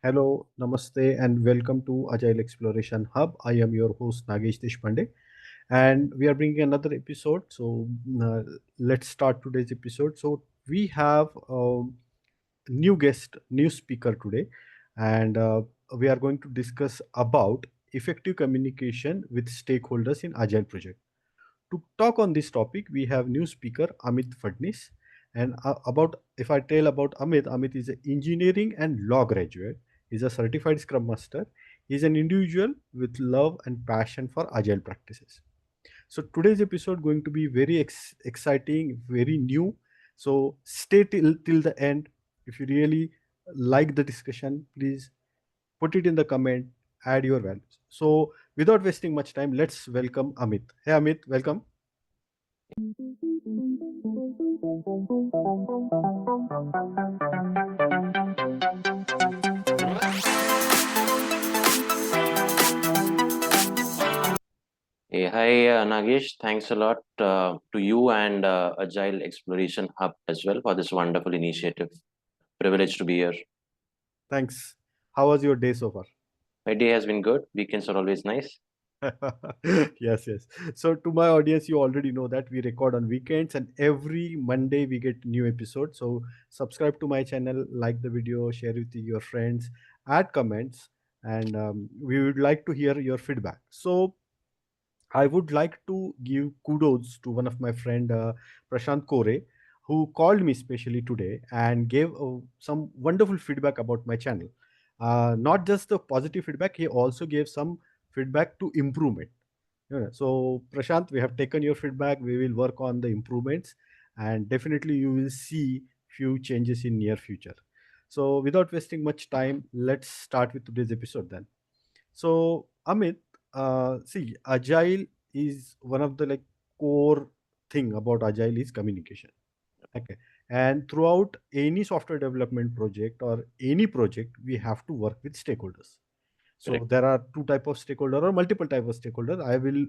Hello, namaste, and welcome to Agile Exploration Hub. I am your host Nagesh Deshpande, and we are bringing another episode. So uh, let's start today's episode. So we have a new guest, new speaker today, and we are going to discuss about effective communication with stakeholders in Agile project. To talk on this topic, we have new speaker Ameet Phadnis. And about if I tell about Amit, Amit is an engineering and law graduate. He's a certified Scrum Master. He's an individual with love and passion for agile practices. So today's episode going to be very exciting, very new. So stay till the end. If you really like the discussion, please put it in the comment, add your values. So without wasting much time, let's welcome Amit. Hey Amit, welcome. Hey, hi, Nagesh. Thanks a lot to you and Agile Exploration Hub as well for this wonderful initiative. Privileged to be here. Thanks. How was your day so far? My day has been good. Weekends are always nice. Yes, yes. So to my audience, you already know that we record on weekends and every Monday we get new episodes. So subscribe to my channel, like the video, share with your friends, add comments, and we would like to hear your feedback. So I would like to give kudos to one of my friend Prashant Kore, who called me specially today and gave some wonderful feedback about my channel. Not just the positive feedback, he also gave some feedback to improvement. So Prashant, we have taken your feedback. We will work on the improvements, and definitely you will see few changes in near future. So without wasting much time, let's start with today's episode then. So Amit, see, agile is one of the like core thing about agile is communication. Okay, and throughout any software development project or any project, we have to work with stakeholders. So Correct. there are two type of stakeholder or multiple type of stakeholder. I will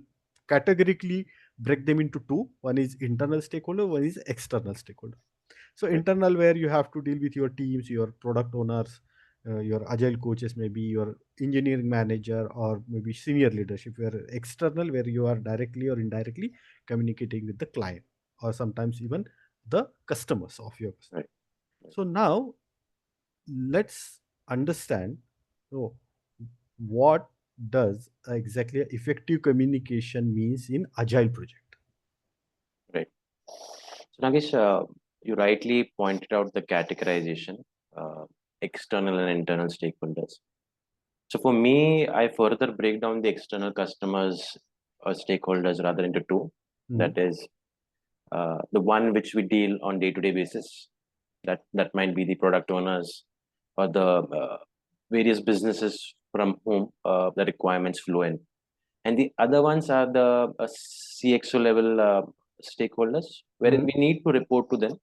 categorically break them into two. One is internal stakeholder, one is external stakeholder. So Correct. internal, where you have to deal with your teams, your product owners, your agile coaches, maybe your engineering manager, or maybe senior leadership. Where external, where you are directly or indirectly communicating with the client, or sometimes even the customers of your business. Right. So now let's understand. So what does exactly effective communication means in agile project? Right. So, Nagesh, you rightly pointed out the categorization, uh, external and internal stakeholders. So, for me, I further break down the external customers or stakeholders rather into two. Mhm. That is the one which we deal on day-to-day basis. That might be the product owners or the various businesses from whom the requirements flow in, and the other ones are the CXO level stakeholders, wherein Mhm. we need to report to them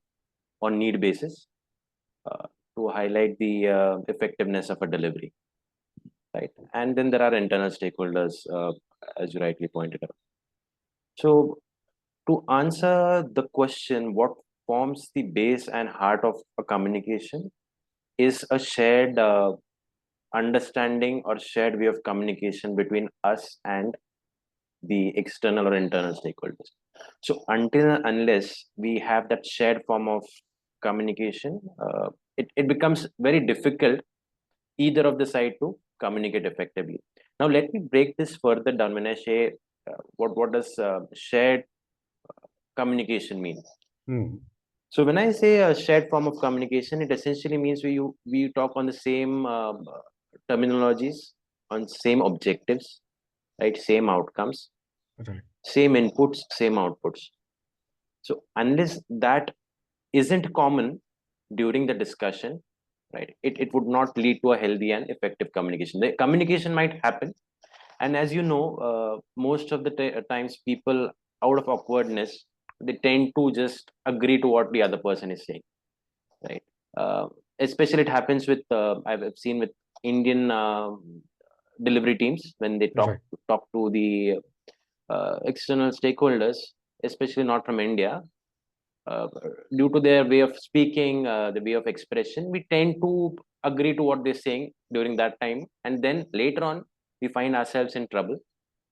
on need basis uh, to highlight the effectiveness of a delivery, right? And then there are internal stakeholders, as you rightly pointed out. So to answer the question, what forms the base and heart of a communication is a shared understanding or shared way of communication between us and the external or internal stakeholders. So until and unless we have that shared form of communication, it becomes very difficult either of the side to communicate effectively. Now let me break this further down. When I say what does shared communication mean? Mhm. So when I say a shared form of communication, it essentially means we talk on the same terminologies, on same objectives, right? Same outcomes, Right. same inputs, same outputs. So unless that isn't common during the discussion, right, it would not lead to a healthy and effective communication. The communication might happen, and as you know, most of the times people, out of awkwardness, they tend to just agree to what the other person is saying, right? uh, Especially it happens with I've seen with Indian delivery teams when they Right. talk to the external stakeholders, especially not from India. due to their way of speaking, the way of expression, we tend to agree to what they're saying during that time, and then later on we find ourselves in trouble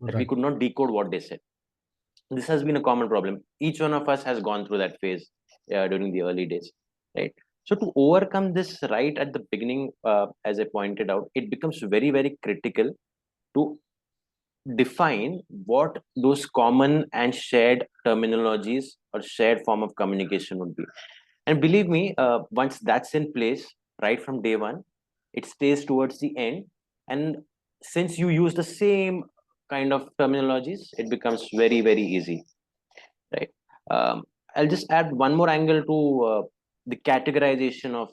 that we Right. could not decode what they said. This has been a common problem. Each one of us has gone through that phase during the early days, right? So to overcome this right at the beginning, as I pointed out, it becomes very, very critical to define what those common and shared terminologies or shared form of communication would be. And believe me, once that's in place right from day one, it stays towards the end. And since you use the same kind of terminologies, it becomes very, very easy, right? Um, I'll just add one more angle to the categorization of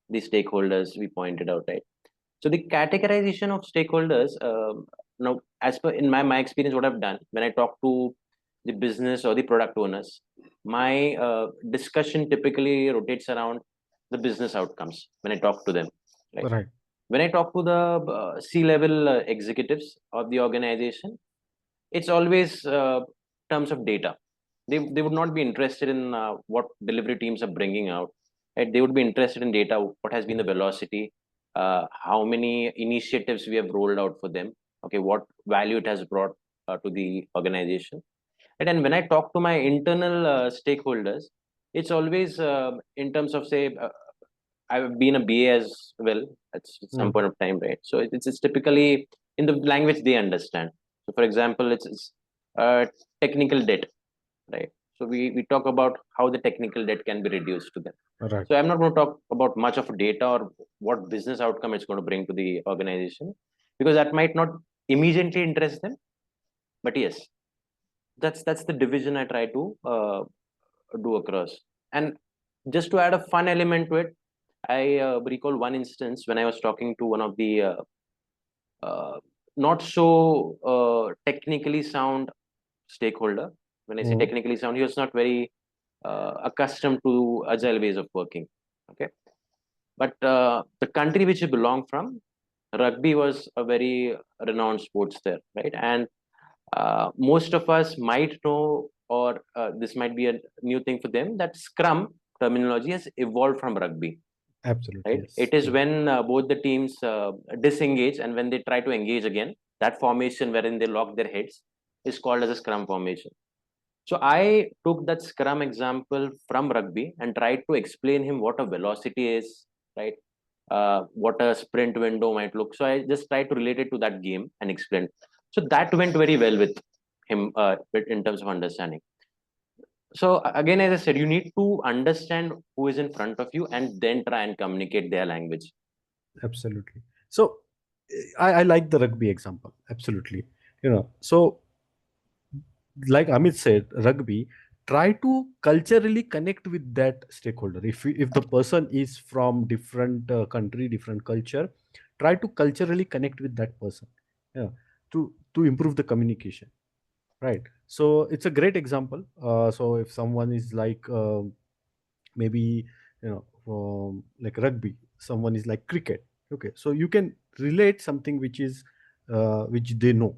the stakeholders we pointed out, right? So the categorization of stakeholders, now as per in my experience, what I've done when I talk to the business or the product owners, my discussion typically rotates around the business outcomes when I talk to them, right? Right. When I talk to the C-level executives of the organization, it's always terms of data. They would not be interested in what delivery teams are bringing out, right? They would be interested in data, what has been the velocity, how many initiatives we have rolled out for them, okay, what value it has brought to the organization. And when I talk to my internal stakeholders, it's always in terms of, say, I've been a BA as well at some Mm. point of time, right? So it's typically in the language they understand. So, for example, it's technical debt, right? So we talk about how the technical debt can be reduced to them. Right. So I'm not going to talk about much of data or what business outcome it's going to bring to the organization, because that might not immediately interest them. But yes, that's the division I try to do across. And just to add a fun element to it, I recall one instance when I was talking to one of the uh, not so technically sound stakeholder. When I say Mm. technically sound, he was not very accustomed to agile ways of working. Okay, but the country which he belonged from, rugby was a very renowned sports there, right? And most of us might know, or this might be a new thing for them, that Scrum terminology has evolved from rugby, Absolutely. right? Yes. It is Yeah. when both the teams disengage and when they try to engage again, that formation wherein they lock their heads is called as a Scrum formation. So I took that Scrum example from rugby and tried to explain him what a velocity is, right? What a sprint window might look. So I just tried to relate it to that game and explain. So that went very well with him in terms of understanding. So again, as I said, you need to understand who is in front of you and then try and communicate their language. Absolutely. So I like the rugby example. Absolutely. So like Amit said, rugby, try to culturally connect with that stakeholder. If the person is from different country, different culture, try to culturally connect with that person. Yeah, to improve the communication. Right. So it's a great example. So if someone is like maybe like rugby, someone is like cricket. Okay, so you can relate something which they know.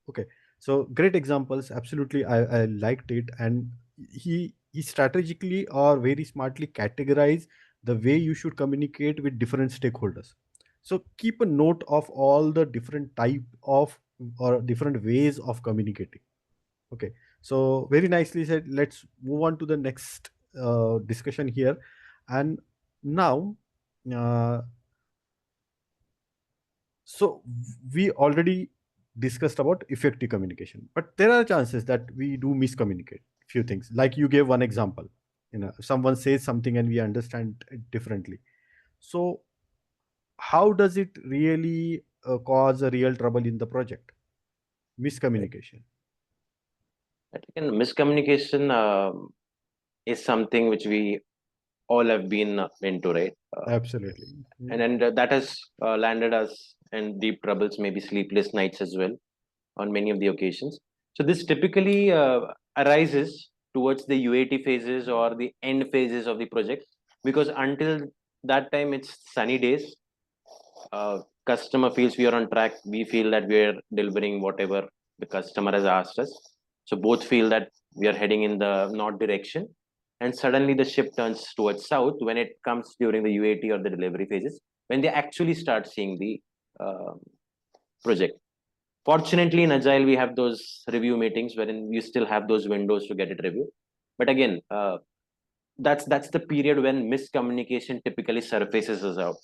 Okay, so great examples. Absolutely, I liked it. And he strategically or very smartly categorize the way you should communicate with different stakeholders. So keep a note of all the different type of or different ways of communicating. Okay, so very nicely said. Let's move on to the next discussion here. And now, uh, so we already discussed about effective communication, but there are chances that we do miscommunicate few things. Like you gave one example, someone says something and we understand it differently. So how does it really cause a real trouble in the project? Right? Miscommunication. I think miscommunication is something which we all have been into, right? Absolutely. And that has landed us in deep troubles, maybe sleepless nights as well on many of the occasions. So this typically arises towards the UAT phases or the end phases of the project, because until that time it's sunny days. Customer feels we are on track. We feel that we are delivering whatever the customer has asked us. So both feel that we are heading in the north direction. and suddenly the ship turns towards south when it comes during the UAT or the delivery phases, when they actually start seeing the uh, project. Fortunately, in Agile, we have those review meetings wherein you still have those windows to get it reviewed. But again, that's the period when miscommunication typically surfaces us out.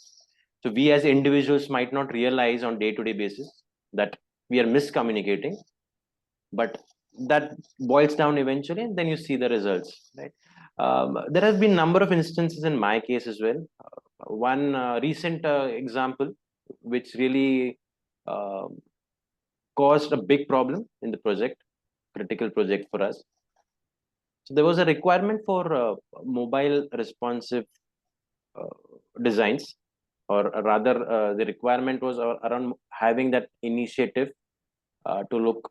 So we as individuals might not realize on day-to-day basis that we are miscommunicating, but that boils down eventually, and then you see the results, right? There has been number of instances in my case as well. One recent example, which really uh, caused a big problem in the project, critical project for us. So there was a requirement for mobile responsive uh, designs, or rather, the requirement was around having that initiative to look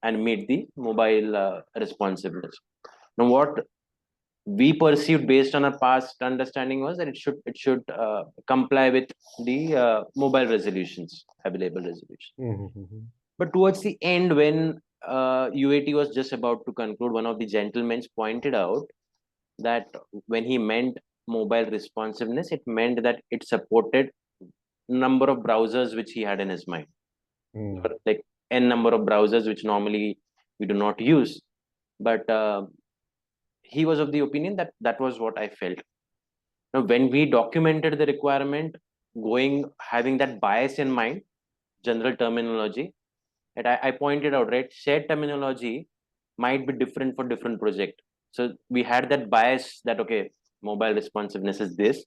and meet the mobile responsiveness. Now, what we perceived based on our past understanding was that it should comply with the mobile resolutions, available resolution. Mm-hmm. But towards the end, when UAT was just about to conclude, one of the gentlemen pointed out that when he meant mobile responsiveness, it meant that it supported number of browsers which he had in his mind, Mm. like n number of browsers which normally we do not use. But he was of the opinion that that was what I felt. Now, when we documented the requirement, going having that bias in mind, general terminology, and I pointed out, right, shared terminology might be different for different project. So we had that bias that okay, mobile responsiveness is this,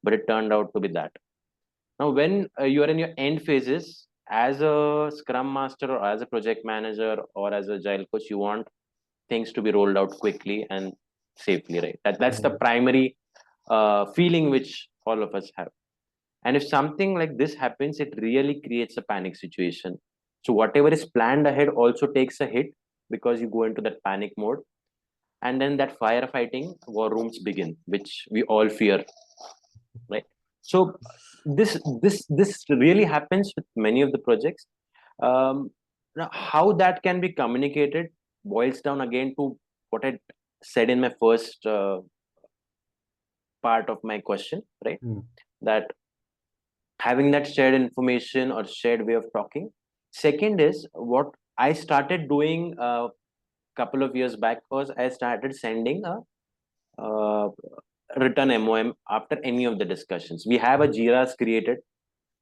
but it turned out to be that. Now, when you are in your end phases as a Scrum Master or as a project manager or as a Agile Coach, you want things to be rolled out quickly and safely, right? That's the Mm. primary feeling which all of us have. And if something like this happens, it really creates a panic situation. So whatever is planned ahead also takes a hit because you go into that panic mode, and then that firefighting war rooms begin, which we all fear, right? So this really happens with many of the projects. Now how that can be communicated boils down again to what I said in my first part of my question, right? Mm. That having that shared information or shared way of talking. Second is what I started doing a couple of years back was I started sending a uh, written MOM after any of the discussions. We have a Jira's created,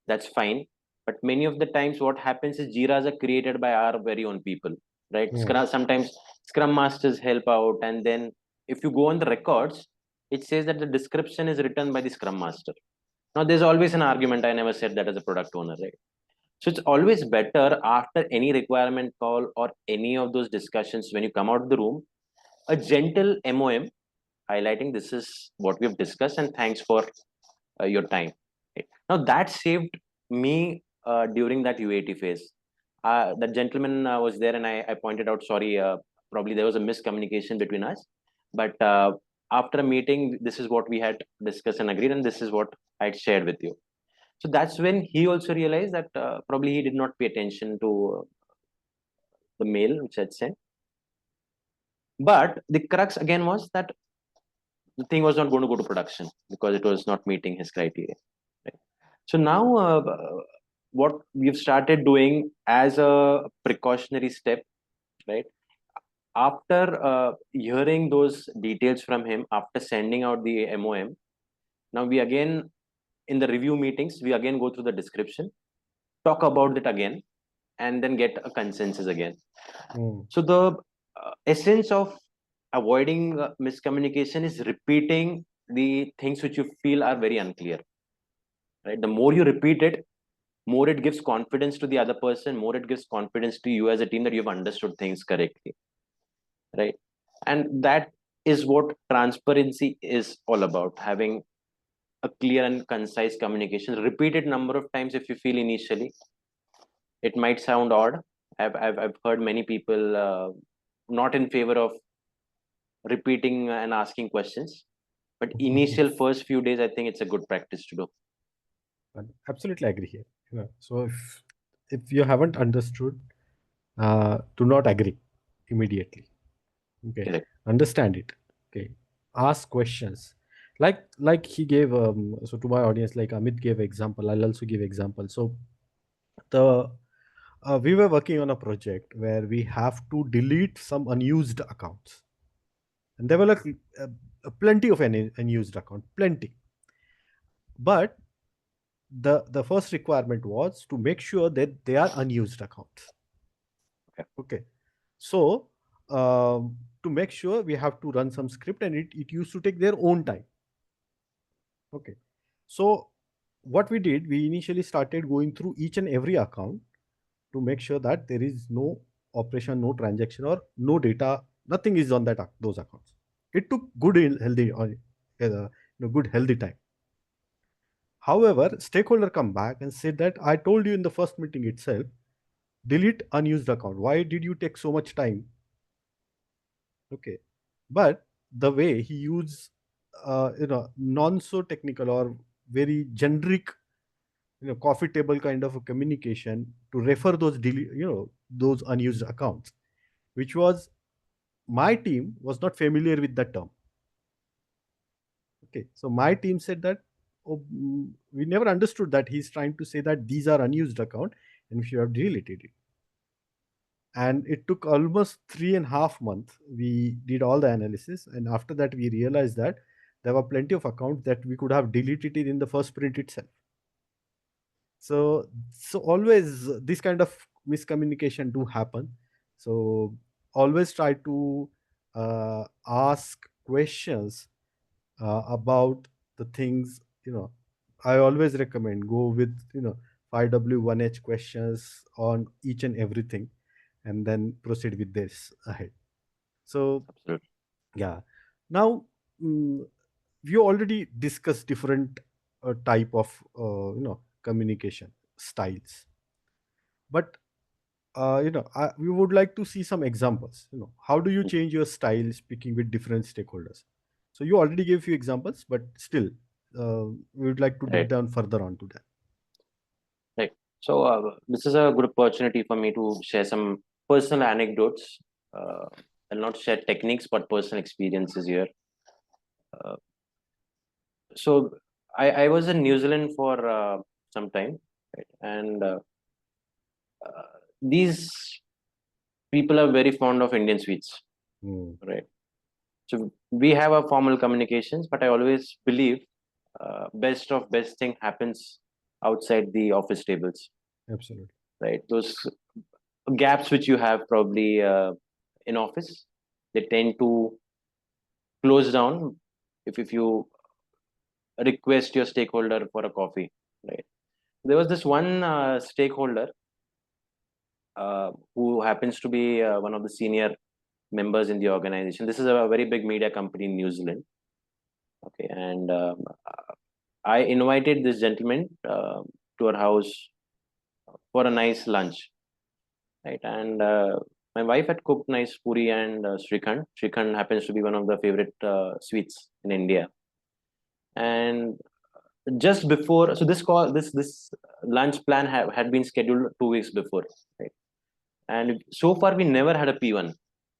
that's fine. But many of the times, what happens is Jira's are created by our very own people, right? Mm. Sometimes Scrum Masters help out, and then if you go on the records, it says that the description is written by the Scrum Master. Now, there's always an argument. I never said that as a product owner, right? So it's always better after any requirement call or any of those discussions when you come out of the room, a gentle MOM highlighting this is what we've discussed and thanks for your time. Right? Now that saved me during that UAT phase. The gentleman was there and I pointed out, sorry, probably there was a miscommunication between us. But after a meeting, this is what we had discussed and agreed, and this is what I'd shared with you. So that's when he also realized that probably he did not pay attention to the mail which I'd sent. But the crux again was that the thing was not going to go to production because it was not meeting his criteria. Right? So now, what we've started doing as a precautionary step, right? After hearing those details from him, after sending out the MOM, now we again in the review meetings we again go through the description, talk about it again, and then get a consensus again. Mm. So the essence of avoiding miscommunication is repeating the things which you feel are very unclear, right? The more you repeat it, more it gives confidence to the other person, more it gives confidence to you as a team that you've understood things correctly, right? And that is what transparency is all about, having a clear and concise communication. Repeat it number of times if you feel initially. It might sound odd. I've heard many people not in favor of repeating and asking questions. But initial first few days, I think it's a good practice to do. Absolutely agree here. So if you haven't understood, do not agree immediately. Okay, Correct. understand it. Okay, ask questions. Like he gave, so to my audience, like Amit gave example, I'll also give example. So the we were working on a project where we have to delete some unused accounts, and there were like plenty of unused account, plenty. But the first requirement was to make sure that they are unused accounts. Okay. Okay. So to make sure, we have to run some script, and it used to take their own time. Okay. So what we did, we initially started going through each and every account to make sure that there is no operation, no transaction, or no data, nothing is on those accounts. It took good healthy good healthy time. However, stakeholder come back and said that I told you in the first meeting itself, delete unused account. Why did you take so much time? Okay. But the way he used non so technical or very generic, coffee table kind of a communication to refer those unused accounts, which was, my team was not familiar with that term. Okay. So my team said that, oh, we never understood that he's trying to say that these are unused account and we should have deleted it. And it took almost 3.5 months. We did all the analysis, and after that we realized that there were plenty of accounts that we could have deleted it in the first sprint itself. So always this kind of miscommunication do happen. So always try to ask questions about the things. I always recommend go with 5W1H questions on each and everything, and then proceed with this ahead. So Absolutely. yeah. Now, mm, we already discussed different type of communication styles, but we would like to see some examples. How do you change your style speaking with different stakeholders? So you already gave few examples, but still, we would like to dig Right. down further onto that. Right. So this is a good opportunity for me to share some personal anecdotes. Uh, I'll not share techniques, but personal experiences here. Uh, so I was in New Zealand for some time, right? And these people are very fond of Indian sweets, Hmm. right? So we have a formal communications, but I always believe best of best thing happens outside the office tables, Absolutely. right? Those gaps which you have probably in office, they tend to close down if you request your stakeholder for a coffee, right? There was this one stakeholder who happens to be one of the senior members in the organization. This is a very big media company in New Zealand. Okay, and I invited this gentleman to our house for a nice lunch, right? And my wife had cooked nice puri and srikhand. Srikhand happens to be one of the favorite sweets in India. And just before, so this lunch plan had been scheduled 2 weeks before, right? And so far we never had a P1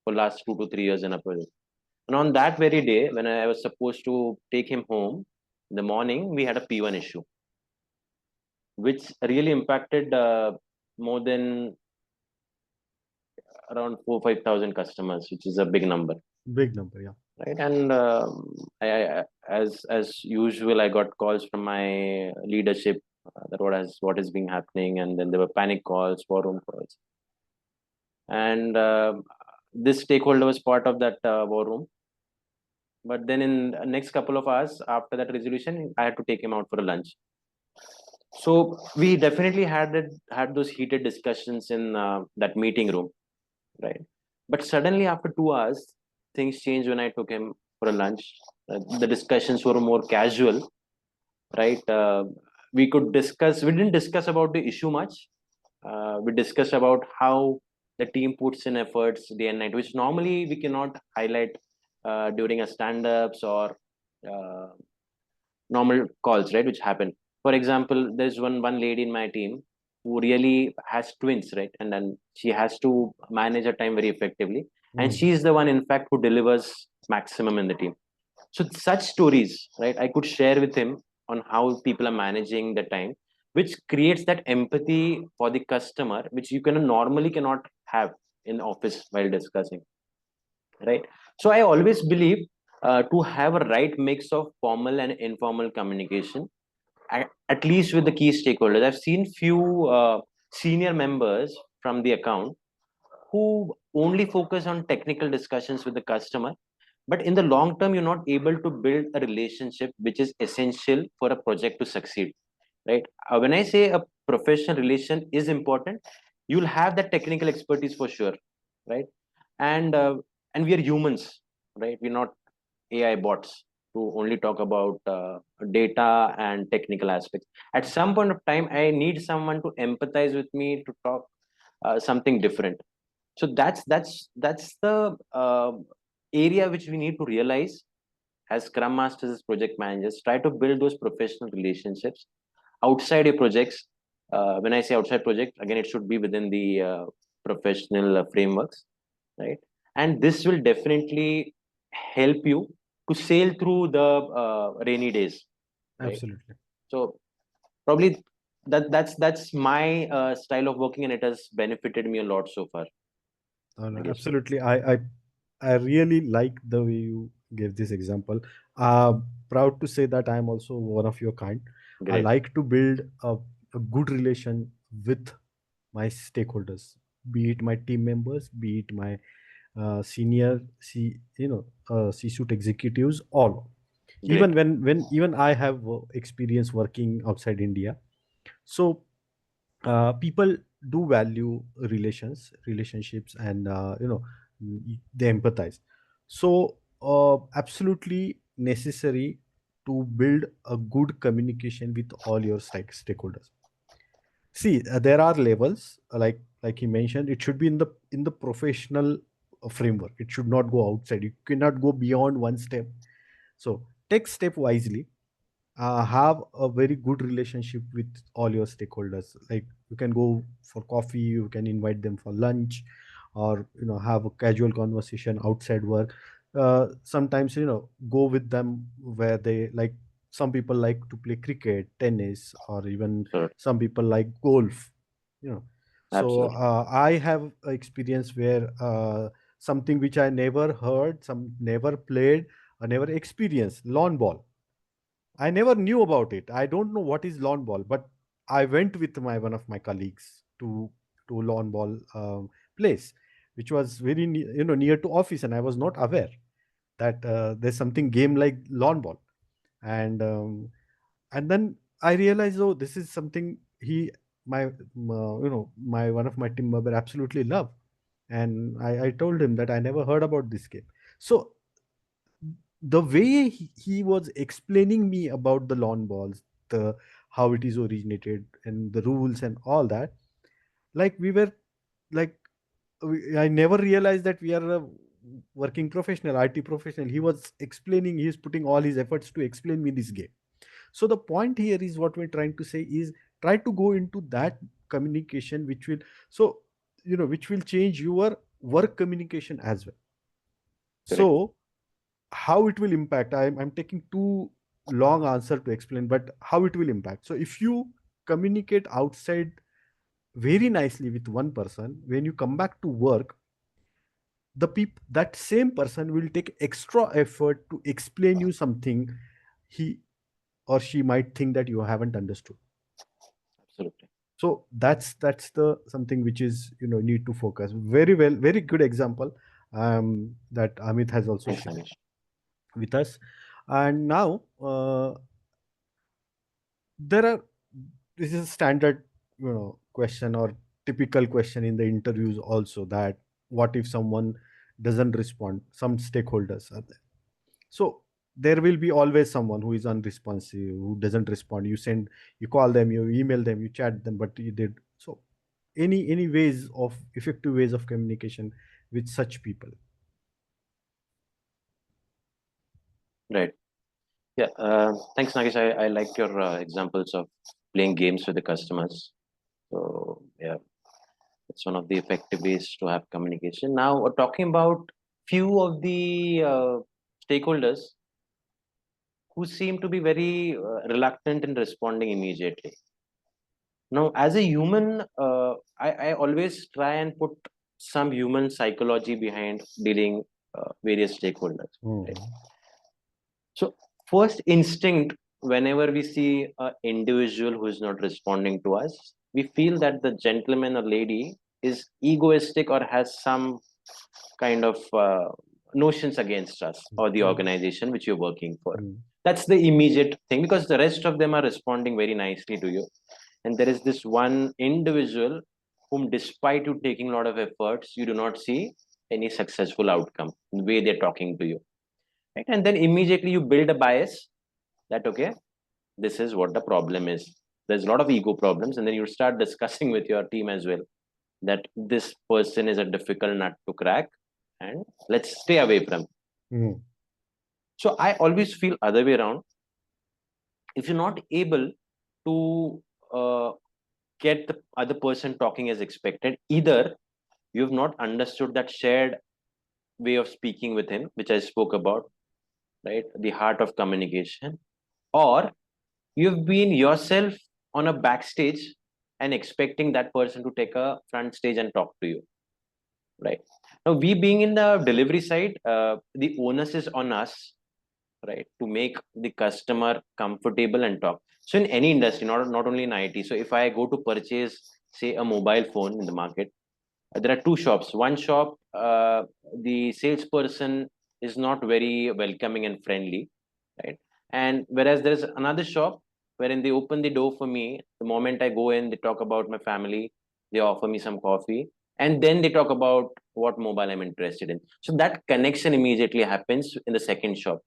for last 2 to 3 years in a project. And on that very day, when I was supposed to take him home in the morning, we had a P1 issue, which really impacted more than around 4 5,000 customers, which is a big number, Big number, yeah. right? And as usual, I got calls from my leadership that what is being happening, and then there were panic calls, war room calls, and this stakeholder was part of that war room. But then in the next couple of hours after that resolution, I had to take him out for a lunch. So we definitely had those heated discussions in that meeting room, right? But suddenly after 2 hours, things changed when I took him for a lunch. The discussions were more casual, right? We didn't discuss about the issue much. We discussed about how the team puts in efforts day and night, which normally we cannot highlight during a stand-ups or uh, normal calls, right? Which happen. For example, there's one lady in my team who really has twins, right? And then she has to manage her time very effectively, and Hmm. she's the one, in fact, who delivers maximum in the team. So such stories, right, I could share with him on how people are managing the time, which creates that empathy for the customer, which you can normally cannot have in office while discussing, right? So I always believe to have a right mix of formal and informal communication, at least with the key stakeholders. I've seen few senior members from the account who only focus on technical discussions with the customer, but in the long term you're not able to build a relationship which is essential for a project to succeed, right? When I say a professional relation is important, you'll have that technical expertise for sure, right? And uh, and we are humans, right? We're not AI bots who only talk about data and technical aspects. At some point of time I need someone to empathize with me, to talk something different. So that's the area which we need to realize as Scrum Masters, as project managers. Try to build those professional relationships outside your projects. When I say outside project, again, it should be within the professional frameworks, right? And this will definitely help you to sail through the rainy days, right? Absolutely. So probably that's my style of working, and it has benefited me a lot so far, I No, guess. absolutely. I really like the way you gave this example. Uh, Proud to say that I am also one of your kind. I Great, like to build a good relation with my stakeholders, be it my team members, be it my senior C-suite executives, all. Even great, when even I have experience working outside India. So people do value relationships, and they empathize. So absolutely necessary to build a good communication with all your stakeholders. See, there are levels, like he mentioned, it should be in the professional framework. It should not go outside. You cannot go beyond one step. So take step wisely. Have a very good relationship with all your stakeholders. Like, you can go for coffee, you can invite them for lunch, or have a casual conversation outside work. Sometimes go with them where they like. Some people like to play cricket, tennis, or even sure, some people like golf. you know so absolutely, I have experience where something which I never heard, some never played, or never experienced, lawn ball. I never knew about it. I don't know what is lawn ball, but I went with my one of my colleagues to lawn ball place, which was very near to office, and I was not aware that there's something game like lawn ball. And um, and then I realized, oh, this is something my one of my team member absolutely love. And I told him that I never heard about this game. So the way he was explaining me about the lawn balls, the how it is originated and the rules and all that, like we were like I never realized that we are a working professional, IT professional. He was explaining, he's putting all his efforts to explain me this game. So the point here is, what we're trying to say is, try to go into that communication which will, so which will change your work communication as well. correct, So how it will impact, I'm taking too long answer to explain, but how it will impact. So if you communicate outside very nicely with one person, when you come back to work, that same person will take extra effort to explain you something he or she might think that you haven't understood. absolutely. So that's the something which is need to focus very well. Very good example that Amit has also Thanks, shared Nagesh. with us. And now there are this is a standard question, or typical question in the interviews also, that what if someone doesn't respond, some stakeholders are there. So there will be always someone who is unresponsive, who doesn't respond. You call them, you email them, you chat them, but you did. So any ways of effective ways of communication with such people? Right. Yeah. Thanks, Nagesh. I liked your examples of playing games with the customers. So yeah, it's one of the effective ways to have communication. Now, talking about few of the stakeholders, who seem to be very reluctant in responding immediately. Now, as a human, I always try and put some human psychology behind dealing various stakeholders. Right? Mm-hmm. So, first instinct, whenever we see an individual who is not responding to us, we feel that the gentleman or lady is egoistic or has some kind of notions against us or the Okay. organization which you're working for. Mm. That's the immediate thing, because the rest of them are responding very nicely to you. And there is this one individual whom, despite you taking a lot of efforts, you do not see any successful outcome the way they're talking to you. Right? And then immediately you build a bias that, okay, this is what the problem is. There's a lot of ego problems, and then you start discussing with your team as well that this person is a difficult nut to crack, and let's stay away from. Mm. So I always feel other way around. If you're not able to get the other person talking as expected, either you've not understood that shared way of speaking with him, which I spoke about, right? The heart of communication, or you've been yourself on a backstage and expecting that person to take a front stage and talk to you, right? Now, we being in the delivery side, the onus is on us, right, to make the customer comfortable and talk. So in any industry, not only in IT. So if I go to purchase, say, a mobile phone in the market, there are two shops. One shop, the salesperson is not very welcoming and friendly, right? And whereas there's another shop wherein they open the door for me. The moment I go in, they talk about my family, they offer me some coffee, and then they talk about what mobile I'm interested in. So that connection immediately happens in the second shop.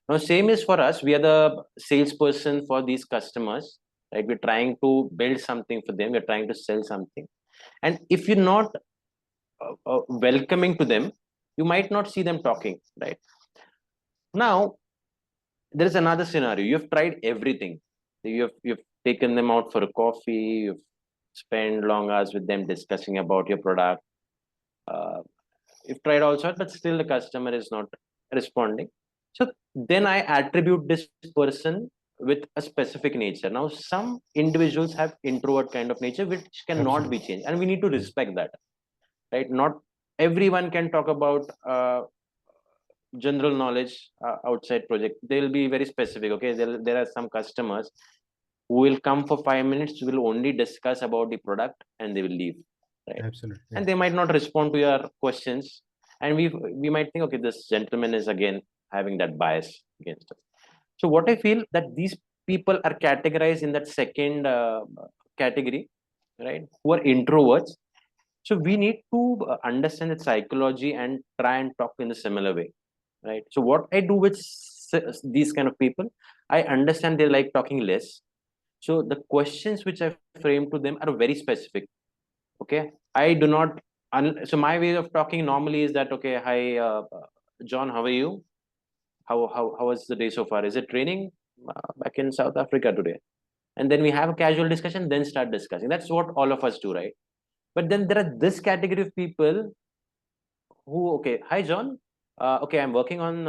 Now, same is for us. We are the salesperson for these customers, right? We're trying to build something for them. We're trying to sell something. And if you're not welcoming to them, you might not see them talking, right? Now, there is another scenario. You've tried everything. You've taken them out for a coffee. You've spent long hours with them discussing about your product. Uh, you've tried all sorts, but still the customer is not responding. So then I attribute this person with a specific nature. Now, some individuals have introvert kind of nature, which cannot be Absolutely. changed, and we need to Mm. respect that, right? Not everyone can talk about general knowledge outside project. They'll be very specific. Okay, there are some customers who will come for 5 minutes, will only discuss about the product, and they will leave, right? Absolutely. Yeah. And they might not respond to your questions, and we might think, okay, this gentleman is again having that bias against us. So what I feel that these people are categorized in that second category, right, who are introverts. So we need to understand the psychology and try and talk in a similar way, right? So what I do with these kind of people, I understand they like talking less. So the questions which I frame to them are very specific. Okay, I do not. So my way of talking normally is that, okay, hi, John, how are you? How was the day so far? Is it raining back in South Africa today? And then we have a casual discussion, then start discussing. That's what all of us do, right? But then there are this category of people who, okay, hi John, okay, I'm working on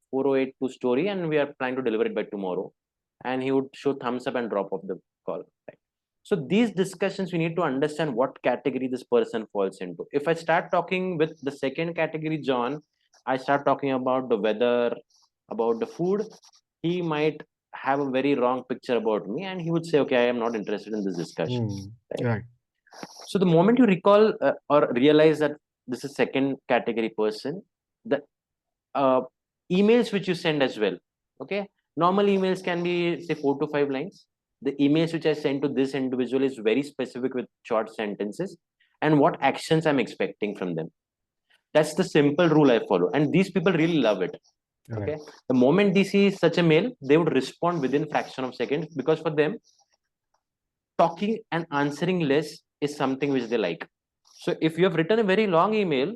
4082 story and we are planning to deliver it by tomorrow. And he would show thumbs up and drop off the call. Right? So these discussions, we need to understand what category this person falls into. If I start talking with the second category, John, I start talking about the weather, about the food, he might have a very wrong picture about me and he would say, okay, I am not interested in this discussion. Mm. Right? Right. So the moment you recall or realize that this is second category person, the uh, emails which you send as well. Okay, normal emails can be say 4 to 5 lines. The emails which I send to this individual is very specific with short sentences and what actions I'm expecting from them. That's the simple rule I follow, and these people really love it. Right. Okay, the moment they see such a mail, they would respond within fraction of seconds because for them, talking and answering less is something which they like. So if you have written a very long email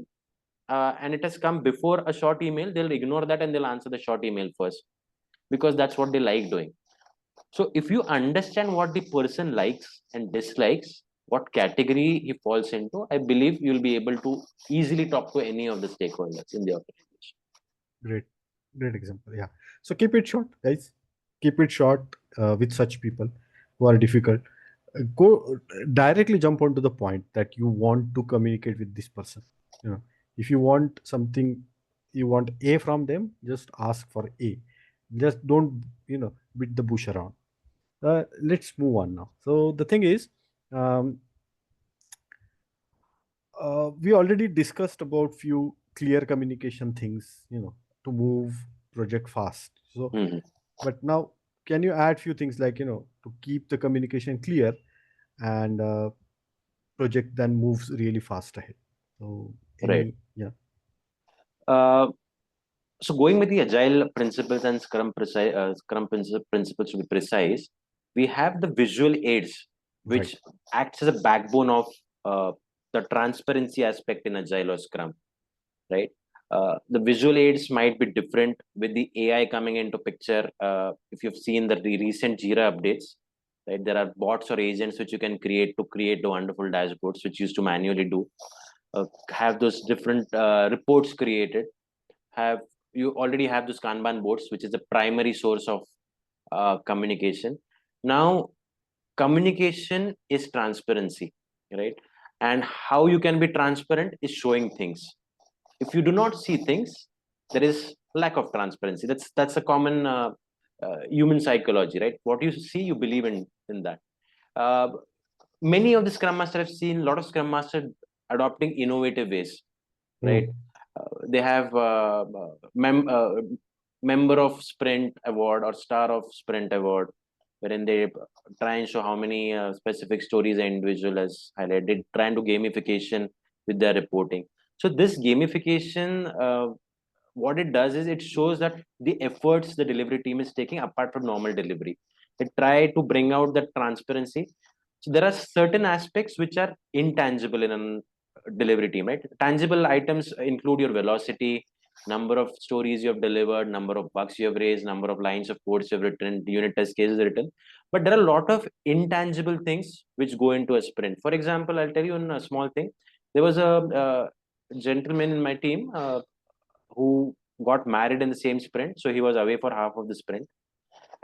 and it has come before a short email, they'll ignore that and they'll answer the short email first because that's what they like doing. So if you understand what the person likes and dislikes, what category he falls into, I believe you'll be able to easily talk to any of the stakeholders in the organization. Great. Great example. Yeah. So keep it short, guys. Keep it short with such people who are difficult. Go directly jump onto the point that you want to communicate with this person. You know, if you want something, you want A from them, just ask for A. Just don't, beat the bush around. Let's move on now. So the thing is, um, we already discussed about few clear communication things, to move project fast. So, Hmm. but now, can you add few things like, to keep the communication clear and project then moves really fast ahead? So Right. any, yeah. Uh, so going with the agile principles and principles to be precise, we have the visual aids, Right. which acts as a backbone of uh, the transparency aspect in agile or scrum, right? The visual aids might be different with the AI coming into picture. If you've seen the recent Jira updates, right, there are bots or agents which you can create to create the wonderful dashboards which used to manually do. Have those different reports created. Have you already have those Kanban boards, which is the primary source of communication. Now, communication is transparency, right? And how you can be transparent is showing things. If you do not see things, there is lack of transparency. That's a common human psychology, right? What you see, you believe in that. uh, Many of the scrum master have seen a lot of scrum master adopting innovative ways, right? Mm. They have member of sprint award or star of sprint award, wherein they try and show how many specific stories an individual has highlighted. They try and do gamification with their reporting. So this gamification, what it does is it shows that the efforts the delivery team is taking apart from normal delivery. They try to bring out that transparency. So there are certain aspects which are intangible in a delivery team, right? Tangible items include your velocity, number of stories you have delivered, number of bugs you have raised, number of lines of codes you have written, unit test cases written. But there are a lot of intangible things which go into a sprint. For example, I'll tell you a small thing. There was a gentleman in my team who got married in the same sprint. So he was away for half of the sprint.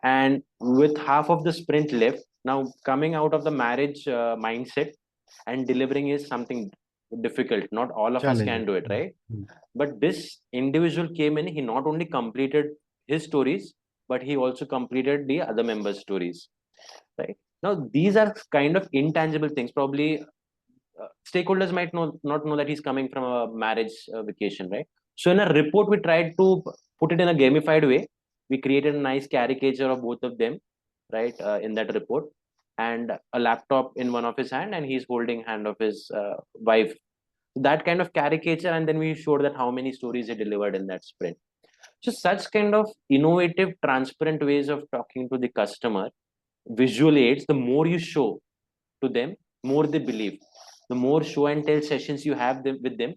And with half of the sprint left, now coming out of the marriage mindset and delivering is something difficult. Not all of us can Challenging. do it, Mm. right? Mm. But this individual came in, he not only completed his stories, but he also completed the other members' stories, right? Now, these are kind of intangible things. Probably stakeholders might not know that he's coming from a marriage vacation, right? So in a report, we tried to put it in a gamified way. We created a nice caricature of both of them, right, in that report, and a laptop in one of his hand, and he's holding hand of his wife. That kind of caricature, and then we showed that how many stories he delivered in that sprint. So such kind of innovative, transparent ways of talking to the customer, visual aids. The more you show to them, more they believe. The more show and tell sessions you have them with them.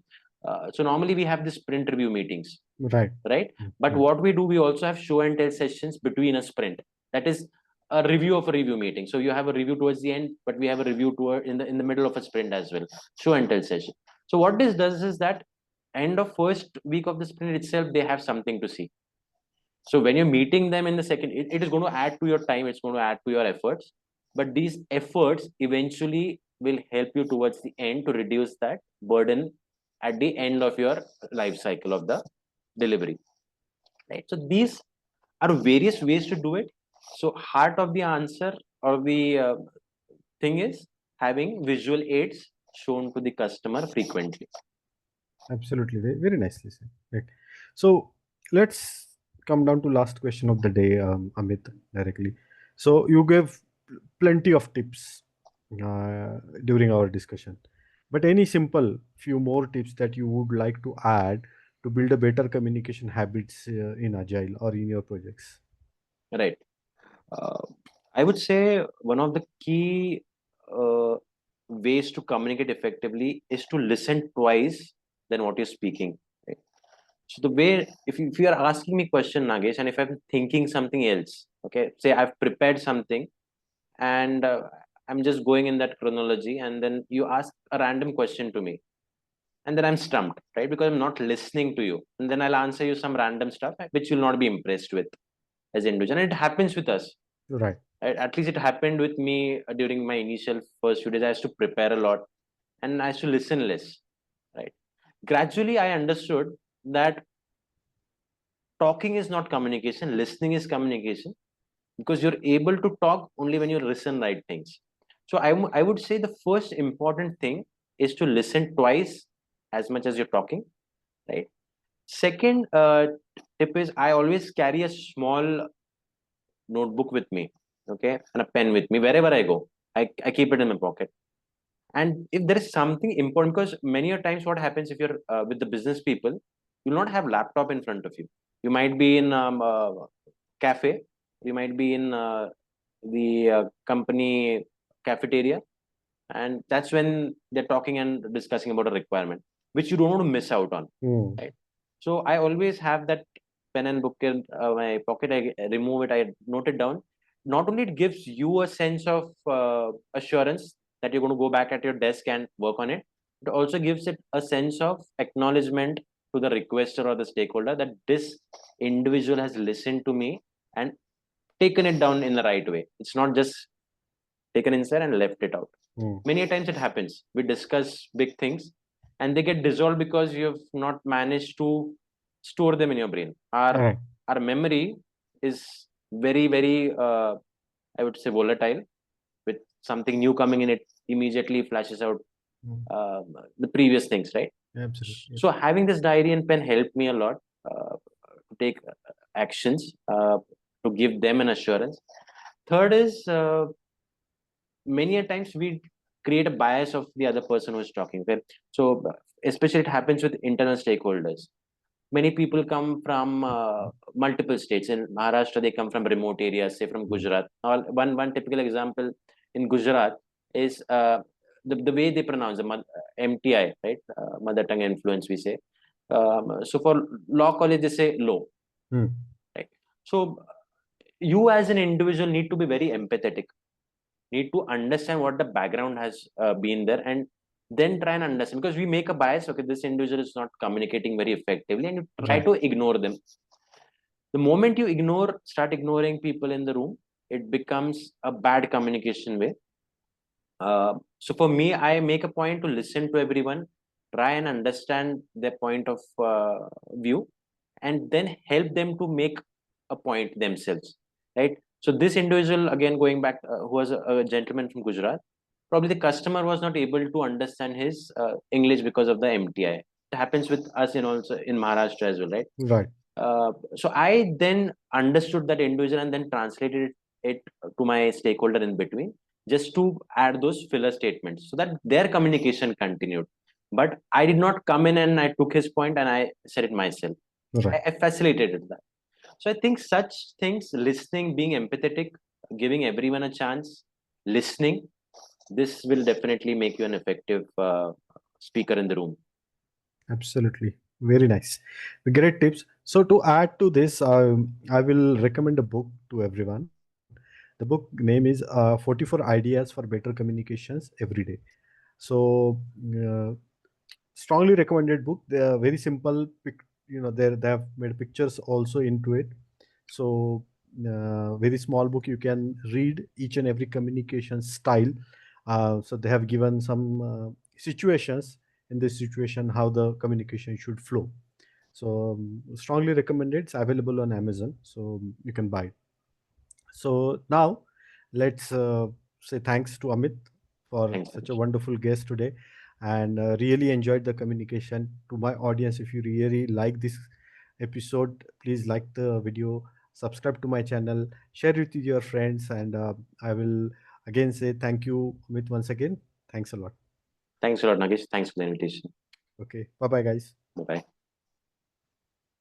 So normally we have the sprint review meetings, Right. right? Mm. But Mm. what we do, we also have show and tell sessions between a sprint. That is a review of a review meeting. So you have a review towards the end, but we have a review toward in the middle of a sprint as well. Show and tell session. So what this does is that end of first week of the sprint itself, they have something to see. So when you're meeting them in the second, it is going to add to your time, it's going to add to your efforts. But these efforts eventually will help you towards the end to reduce that burden at the end of your life cycle of the delivery. Right. So these are various ways to do it. So heart of the answer or the thing is having visual aids shown to the customer frequently. Absolutely. Very, very nicely said. Right. So let's come down to last question of the day, Amit, directly. So you gave plenty of tips during our discussion, but any simple few more tips that you would like to add to build a better communication habits in Agile or in your projects? Right. Uh, I would say one of the key uh, ways to communicate effectively is to listen twice than what you're speaking. Right? So the way, if you are asking me question, Nagesh, and if I'm thinking something else, okay, say I've prepared something and I'm just going in that chronology, and then you ask a random question to me. and then I'm stumped, right? Because I'm not listening to you, and then I'll answer you some random stuff which you'll not be impressed with as an individual. And it happens with us. Right. At least it happened with me during my initial first few days. I used to prepare a lot, and I used to listen less, right? Gradually, I understood that talking is not communication, listening is communication, because you're able to talk only when you listen right things. So I would say the first important thing is to listen twice as much as you're talking, right? Second tip is I always carry a small notebook with me, okay, and a pen with me wherever I go. I keep it in my pocket. And if there is something important, because many a times what happens if you're with the business people, you'll not have laptop in front of you. You might be in cafe, you might be in the company cafeteria, and that's when they're talking and discussing about a requirement which you don't want to miss out on, Mm. right? So I always have that pen and book in my pocket. I remove it, I note it down. Not only it gives you a sense of assurance that you're going to go back at your desk and work on it, it also gives it a sense of acknowledgement to the requester or the stakeholder that this individual has listened to me and taken it down in the right way. It's not just taken inside and left it out. Mm. Many a times it happens. We discuss big things and they get dissolved because you have not managed to store them in your brain. Right. Our memory is very, very, I would say, volatile. With something new coming in, it immediately flashes out Mm. the previous things, right? Absolutely. Yes. So having this diary and pen helped me a lot to take actions, to give them an assurance. Third is many a times we create a bias of the other person who is talking. Okay? So especially it happens with internal stakeholders. Many people come from multiple states. In Maharashtra, they come from remote areas, say from Mm. Gujarat. One typical example in Gujarat is the way they pronounce the MTI, right? Mother tongue influence, we say. So for law college, they say law, Mm. right? So you as an individual need to be very empathetic, need to understand what the background has been there, and then try and understand, because we make a bias. Okay, this individual is not communicating very effectively, and you try Right. to ignore them. The moment you start ignoring people in the room, it becomes a bad communication way. So for me, I make a point to listen to everyone, try and understand their point of view, and then help them to make a point themselves, right? So this individual, again going back, who was a gentleman from Gujarat, probably the customer was not able to understand his English because of the MTI. It happens with us in also in Maharashtra as well, right? Right. So I then understood that individual and then translated it to my stakeholder in between, just to add those filler statements so that their communication continued. But I did not come in and I took his point and I said it myself. Right. I facilitated that. So I think such things, listening, being empathetic, giving everyone a chance, listening, this will definitely make you an effective speaker in the room. Absolutely. Very nice. Great tips. So to add to this, I will recommend a book to everyone. The book name is 44 Ideas for Better Communications Every Day. So strongly recommended book. They are very simple. They have made pictures also into it. So very small book. You can read each and every communication style. So they have given some situations. In this situation, how the communication should flow. So strongly recommended. It's available on Amazon, so you can buy it. So now let's say thanks to Amit for Thanks, such a Anish. wonderful guest today, and really enjoyed the communication. To my audience, if you really like this episode, please like the video, subscribe to my channel, share it with your friends, and I will again say thank you, Amit, once again. Thanks a lot. Thanks a lot, Nagesh. Thanks for the invitation. Okay, bye bye, guys. Bye bye.